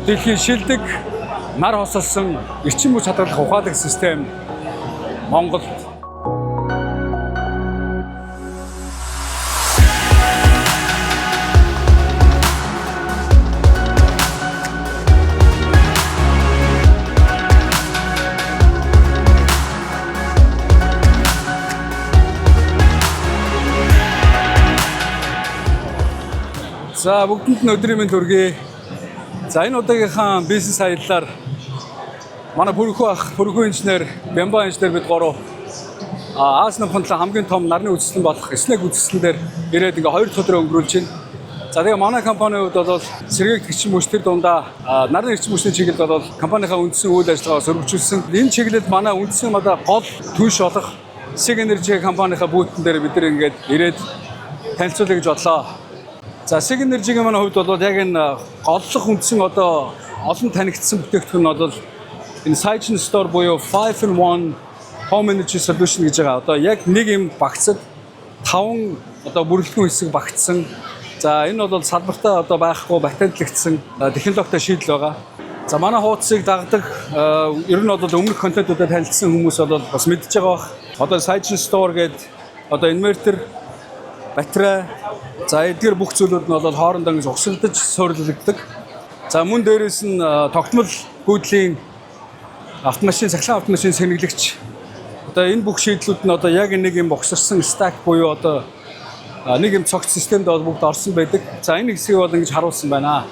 Дэлхийн шилдэг нар хосолсон эрчим хүч хадгалах ухаалаг систем Монгол. За бүгдэнд нь өдрийн мэнд хүргэе. За энэ удаагийнхаа бизнес аяллаар манай Пүрхүү инженер, Бямба инженер бид гурав Аз намханлан хамгийн том нарны үзэсгэлэн болох СНЭГ үзэсгэлэн дээр ирээд ингээ 2 дахь өдрөө өнгөрүүлж байна. За тэгээ манай компанийн хувьд бол сэргээгт эрчим хүчтэй дундаа нарны эрчим хүчний чиглэлд бол компанийнхаа үндсэн үйл ажиллагаа сөргөжүүлсэн. Энэ чиглэлд манай үндсэн гол түнш болох Sig Energy компанийнхаа бүүтэн дээр бид нэр ингээд ирээд танилцуулъя гэж бодлоо. За Sig Energy-ийн манай хувьд бол яг энэ голлох үндсэн олон танигдсан бүтээгдэхүүн нь бол энэ Cygen Store буюу 5-in-1 Home Energy Solution гэж байгаа. Яг нэг юм багцад 5 бүрэлдэхүүн хэсэг багтсан. За энэ бол салбартаа байхгүй патентлэгдсэн технологитой шийдэл байгаа. За манай хуудсыг дагдаг ер нь бол өмнөх контентуудад танилцсан хүмүүс бол бас мэдж байгаа бах. Cygen Store гэдэг инвертер, батарей, за эдгээр бүх зүйлүүд нь бол хоорондоо ингэж угсагдаж суурилдаг. За мөн дээрээс нь тогтмол гүйдлийн цахилгаан автомашин сэргэлэгч. Энэ бүх шийдлүүд нь яг нэг юм богсорсон стак буюу нэг юм цогц системд бүгд орсон байдаг. За энэ хэсгийг бол ингэж харуулсан байна.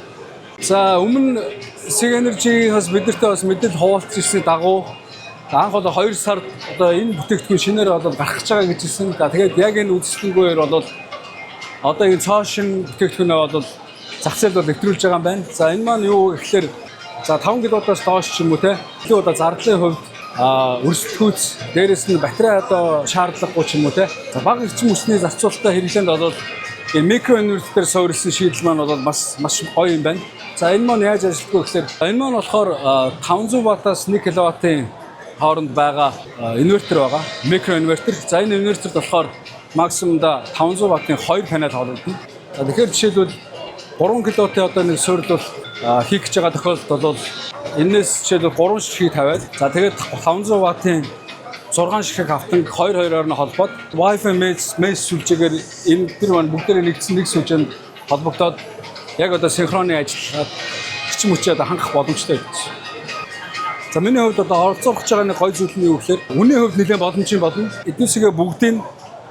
За өмнө Sig Energy-с биднэртээ бас мэдээлэл хуваалцж ирсний дагуу анх 2 сард энэ бүтээгдэхүүн шинээр гарах гэж байгаа гэж хэлсэн. Тэгээд яг энэ үзэсгэлэнгээр энэ цоошин бүтээгдэхүүнээ зах зээлд нэвтрүүлж байгаа юм байна. За энэ маань юу гэхээр 5 кW-аас доош ч юм уу те. Тэгээд зардлын хувьд өрсөлдөхүйц, дээрэс нь батарей шаардлагагүй ч юм уу те. За бага эрчим хүчний зарцуулалтаа хэрэглээнд энэ микро инвертер суурилсан шийдэл маань маш гоё юм байна. За энэ маань яаж ажилладаг вэ гэхээр энэ маань болохоор 500 ваттаас 1 кВт-ийн хооронд байгаа инвертер байгаа. Микро инвертер. За энэ инвертерт болохоор максимумда 500 ваттын 2 панел холбогдно. Тэгэхээр жишээлбэл 3 кВт нэг суурил хийх гэж байгаа тохиолдолд бол энэс жишээлбэл 3 ширхэг тавиад за тэгээд 500 ваттын 6 ширхэг автанг 2-2-оор нь холбоод Wi-Fi mesh сүлжээгээр энэ тэр маань бүгдээрээ нэгдсэн нэг сүлжээнд холбогдоод яг синхроны ажиллаад эрчим хүчээ хангах боломжтой гэж. За миний хувьд оролцох гэж байгаа нэг гоё зүйл нь юу гэхээр үнийн хувьд нэлээд боломжийн болно. Эднээсээ бүгдийг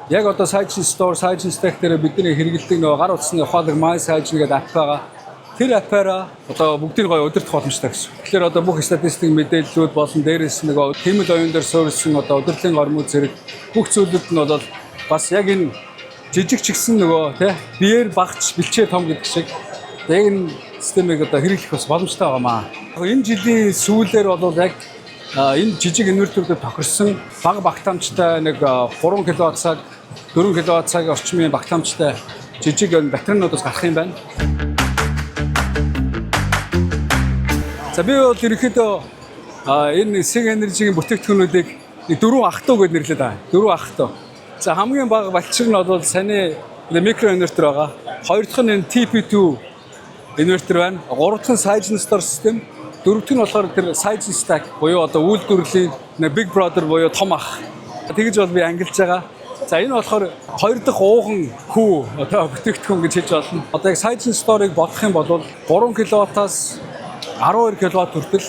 яг Cygen Store, Cygen Stack дээр бидний хэрэгэлдэг гар утасны ухаалаг My Cygen гэдэг апп байгаа. Тэр аппаараа бүгдийг гоё удирдах боломжтой гэсэн. Тэгэхээр бүх статистик мэдээллүүд болон дээрээс хэмэл оюун дээр суурилсан удирдлын гормууд зэрэг бүх зүйлүүд нь бас яг энэ жижиг чигсэн биеэр багч бэлчээ том гэдэг шиг яг энэ системийг хэрэглэх бас боломжтой байгаамаа. Энэ жилийн сүүлээр яг энэ жижиг инверторуудад тохирсон бага багтаамжтай 3 кВт цаг, 4 кВт цаг орчмын багтаамжтай жижиг батарейнуудаас гарах юм байна. За би бол ерөнхийдөө энэ Sig Energy-ийн бүтээгдэхүүнүүдийг 4 ах トゥ гэж нэрлэдэг байгаа. 4 ах トゥ. За хамгийн бага балчир нь бол саяны микро инвертер байгаа. Хоёр дахь нь TP2 инвертер байна. Гурав дахь нь Cygen Store систем. Дөрөв дэх нь болохоор тэр Cygen Stack буюу үйлдвэрлэлийн Big Brother буюу том ах. Тэгж бол би ангилж байгаа. За энэ болохоор 2 дахь ууган хүү бүтээгдэхүүн гэж хэлж болно. Яг Cygen Store-ыг бодох юм бол 3 кВт-аас 12 кВт хүртэл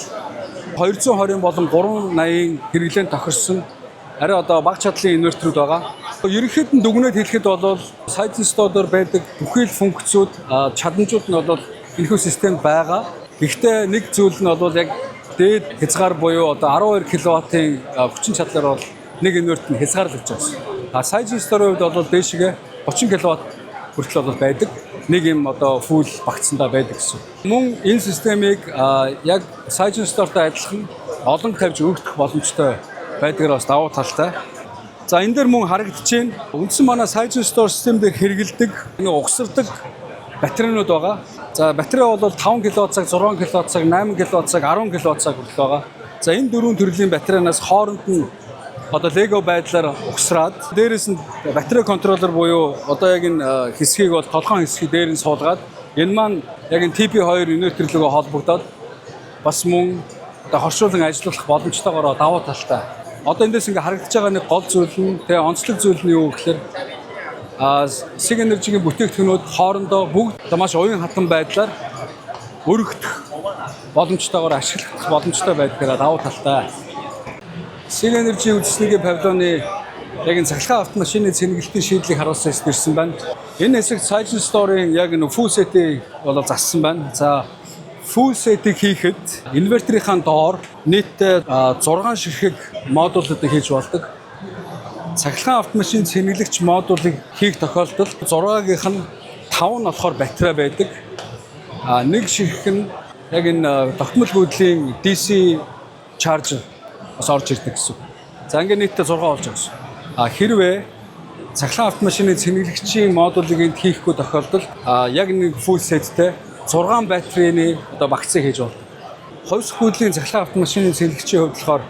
220 болон 380-ын хэрэглээнд тохирсон арай бага чадлын инвертерүүд байгаа. Ерөнхийд нь дүгнээд хэлэхэд бол Cygen Store-д байдаг бүхий л функцүүд, чадамжууд нь энэхүү системд байгаа. Гэхдээ нэг зүйл нь яг дээд хязгаар буюу 12 кВт-ийн хүчин чадлаар нэг инвертер нь хязгаарлагдж байгаа. Cygen Store-ийн хувьд дээшгээ 30 кВт хүртэл байдаг. Нэг юм фул багцсандаа байдаг гэсэн. Мөн энэ системийг яг Cygen Store-тай адилхан олон тавьж өгөх боломжтой байдгаар бас давуу талтай. За энэ дээр мөн харагдаж байна. Үндсэн манай Cygen Store систем дээр хэрэгэлдэг угсардаг батарейнууд байгаа. За батарей бол 5 кВт цаг, 6 кВт цаг, 8 кВт цаг, 10 кВт цаг хүртэл байгаа. За энэ дөрвөн төрлийн батарейнаас хооронд нь Lego байдлаар угсраад дээрээс нь батарей контроллер буюу яг энэ хэсгийг толгоон хэсгийг дээр нь суулгаад энэ маань яг энэ TP2 инвертерлөгөө холбогдоод бас мөн одоо хоршуулан ажиллах боломжтойгоор давуу талтай. Одоо эндээс ингээ харагдаж байгаа нэг гол зүйл нь тэгээ онцлог зүйл нь юу гэхээр Sig Energy-ийн бүтээгдэхүүнүүд хоорондоо бүгд маш уян хатан байдлаар өргөх боломжтойгоор ашиглах боломжтой байдгаар давуу талтай. Sig Energy үзэсгэлэнгийн павильоны яг энэ цахилгаан автомашины цэнгэлтийн шийдлийг харуулсан хэсэг ирсэн байна. Энэ хэсэгт Silent Store-ийн яг энэ full set-ийг бол зассан байна. За full set-ийг хийхэд инверторынхаа доор нийтдээ 6 ширхэг модулуудыг хийж болдог. Цахилгаан автомашин цэнгэлэгч модулыг хийх тохиолдолд 6-гийнх нь 5 нь болохоор батарей байдаг. Нэг ширхэг нь яг энэ тогтмол гүйдлийн DC charger бас орж ирдэг гэсэн. За ингээд нийтдээ 6 болж байгаа гэсэн. Хэрвээ цахилгаан автомашины цэнгэлэгчийн модулыг энд хийхгүй тохиолдолд яг нэг full setтэй 6 батарейны одоо багцыг хийж болно. Ховс гүйдлийн цахилгаан автомашины цэнгэлэгчийн хувьд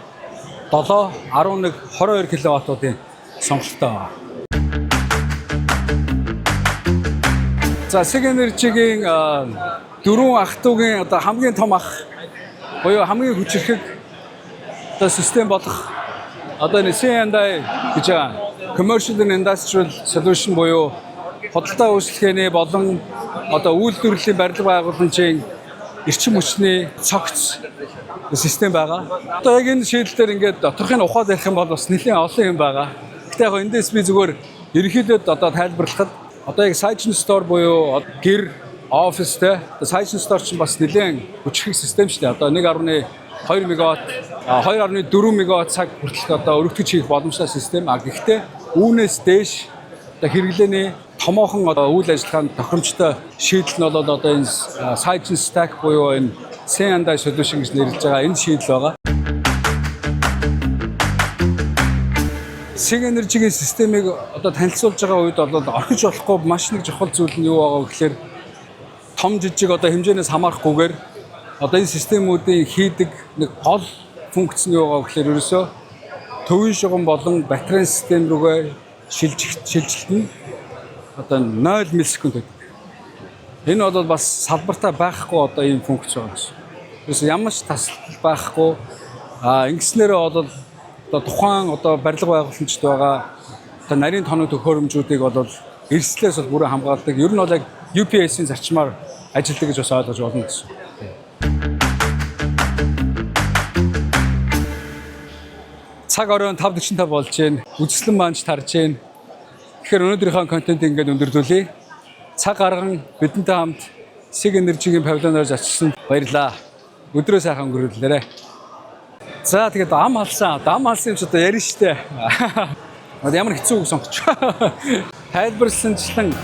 болохоор 7, 11, 22 кВт-уудын сонголттой байна. За Sig Energy-гийн 4 ах トゥ угийн одоо хамгийн том ах буюу хамгийн хүчирхэг одоо систем болох одоо энэ C&I гэж Commercial and Industrial Solution буюу худалдаа үйлчлэгээний болон одоо үйлдвэрлэлийн барилга байгууламжийн эрчим хүчний цогц систем байгаа. Одоо яг энэ шийдэлээр ингээд доторхын ухаад ярих юм бол бас нэлээд олон юм байгаа. Гэтэ яг эндээс би зүгээр ерөнхийдөө одоо тайлбарлахад одоо яг Silent Store буюу гэр офистэй Silent Store чинь бас нэлээд хүчирхэг систем шүү дээ. Одоо 1.2 мегаватт 2.4 мегаватт цаг хүртэл одоо өргөтгөж хийх боломжтой систем. Гэхдээ үүнээс дээш одоо хэрэглээний томоохон одоо үйл ажиллагаанд тохиромжтой шийдэл нь бол одоо энэ Silent Stack буюу энэ C&I Solution гэж нэрлэж байгаа энэ шийдэл байгаа. Sig Energy-гийн системийг одоо танилцуулж байгаа үед бол орхиж болохгүй маш нэг чухал зүйл нь юу байгаа вэ гэхээр том жижиг одоо хэмжээнээс хамаарахгүйгээр одоо энэ системүүдийн хийдэг нэг гол функц нь юу байгаа вэ гэхээр ерөөсөө төвийн шугам болон батарейн систем рүүгээ шилжилт нь одоо 0 миллисекунд байдаг. Энэ бол бас салбартаа байхгүй одоо ийм функц байгаа гэсэн. Ерөөсөө ямар ч тасалбал байхгүй. Ингэснээрээ бол одоо тухайн одоо барилга байгууламжид байгаа одоо нарийн тоног төхөөрөмжүүдийг бол эрсдлээс бол бүрэн хамгаалдаг. Ер нь бол яг UPS-ийн зарчмаар ажилладаг гэж бас ойлгож болно гэсэн. Цаг оройн 5:45 болж байна. Үзэсгэлэн маань ч тарж байна. Тэгэхээр өнөөдрийнхөө контентыг ингээд өндөрлүүлье. Цаг гарган бидэнтэй хамт Sig Energy-гийн павильоноор зочилсонд баярлалаа. Өдрөө сайхан өнгөрүүлээрэй. За тэгээд ам халсан юм ч одоо ярина штэ. Ямар хэцүү үг сонгоч. Тайлбарласанчлан